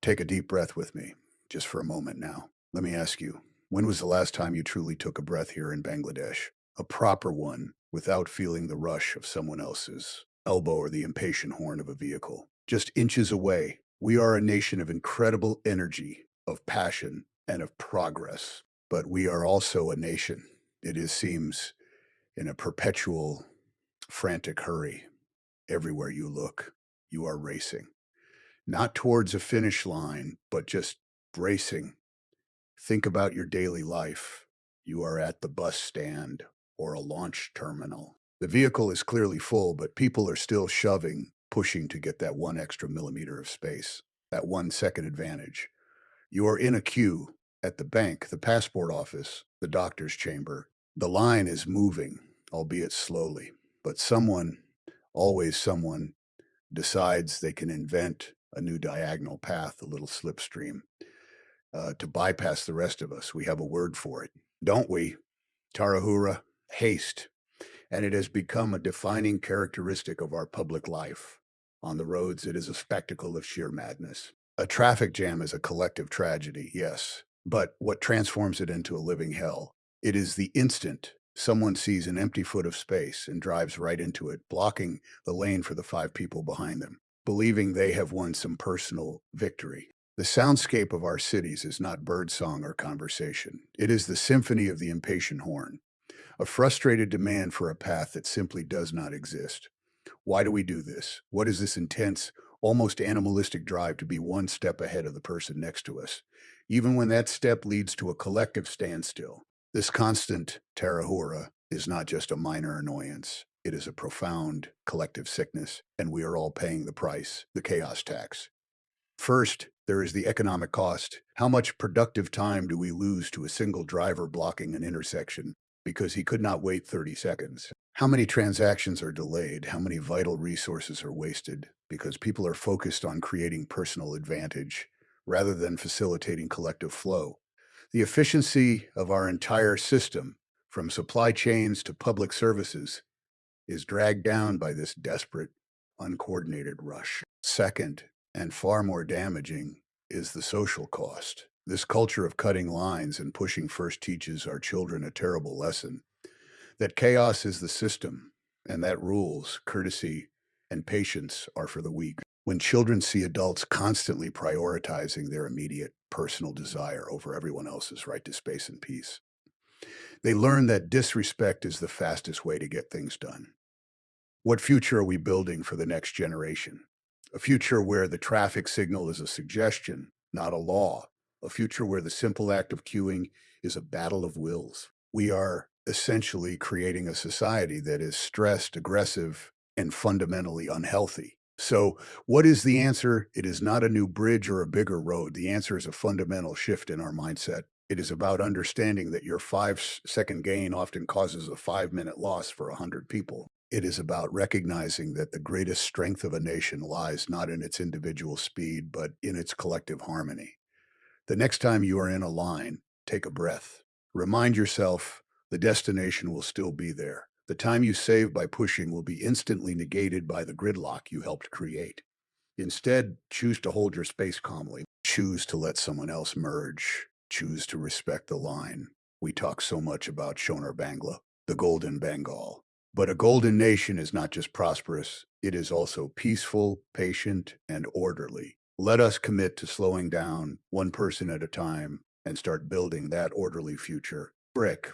Take a deep breath with me, just for a moment now. Let me ask you, when was the last time you truly took a breath here in Bangladesh? A proper one, without feeling the rush of someone else's elbow or the impatient horn of a vehicle. Just inches away, we are a nation of incredible energy, of passion, and of progress. But we are also a nation, seems, in a perpetual, frantic hurry. Everywhere you look, you are racing. Not towards a finish line, but just racing. Think about your daily life. You are at the bus stand or a launch terminal. The vehicle is clearly full, but people are still shoving, pushing to get that one extra millimeter of space, that 1 second advantage. You are in a queue at the bank, the passport office, the doctor's chamber. The line is moving, albeit slowly, but someone, always someone, decides they can invent a new diagonal path, a little slipstream, to bypass the rest of us. We have a word for it, don't we? Tarahura, haste. And it has become a defining characteristic of our public life. On the roads, it is a spectacle of sheer madness. A traffic jam is a collective tragedy, yes. But what transforms it into a living hell? It is the instant someone sees an empty foot of space and drives right into it, blocking the lane for the 5 people behind them, believing they have won some personal victory. The soundscape of our cities is not birdsong or conversation. It is the symphony of the impatient horn, a frustrated demand for a path that simply does not exist. Why do we do this? What is this intense, almost animalistic drive to be one step ahead of the person next to us, even when that step leads to a collective standstill? This constant tarahura is not just a minor annoyance. It is a profound collective sickness, and we are all paying the price, the chaos tax. First, there is the economic cost. How much productive time do we lose to a single driver blocking an intersection because he could not wait 30 seconds? How many transactions are delayed? How many vital resources are wasted because people are focused on creating personal advantage rather than facilitating collective flow? The efficiency of our entire system, from supply chains to public services, is dragged down by this desperate, uncoordinated rush. Second, and far more damaging, is the social cost. This culture of cutting lines and pushing first teaches our children a terrible lesson that chaos is the system, and that rules, courtesy, and patience are for the weak. When children see adults constantly prioritizing their immediate personal desire over everyone else's right to space and peace, they learn that disrespect is the fastest way to get things done. What future are we building for the next generation? A future where the traffic signal is a suggestion, not a law. A future where the simple act of queuing is a battle of wills. We are essentially creating a society that is stressed, aggressive, and fundamentally unhealthy. So, what is the answer? It is not a new bridge or a bigger road. The answer is a fundamental shift in our mindset. It is about understanding that your 5 second gain often causes a 5 minute loss for 100 people. It is about recognizing that the greatest strength of a nation lies not in its individual speed, but in its collective harmony. The next time you are in a line, take a breath. Remind yourself the destination will still be there. The time you save by pushing will be instantly negated by the gridlock you helped create. Instead, choose to hold your space calmly. Choose to let someone else merge. Choose to respect the line. We talk so much about Shonar Bangla, the golden Bengal. But a golden nation is not just prosperous, it is also peaceful, patient, and orderly. Let us commit to slowing down one person at a time and start building that orderly future brick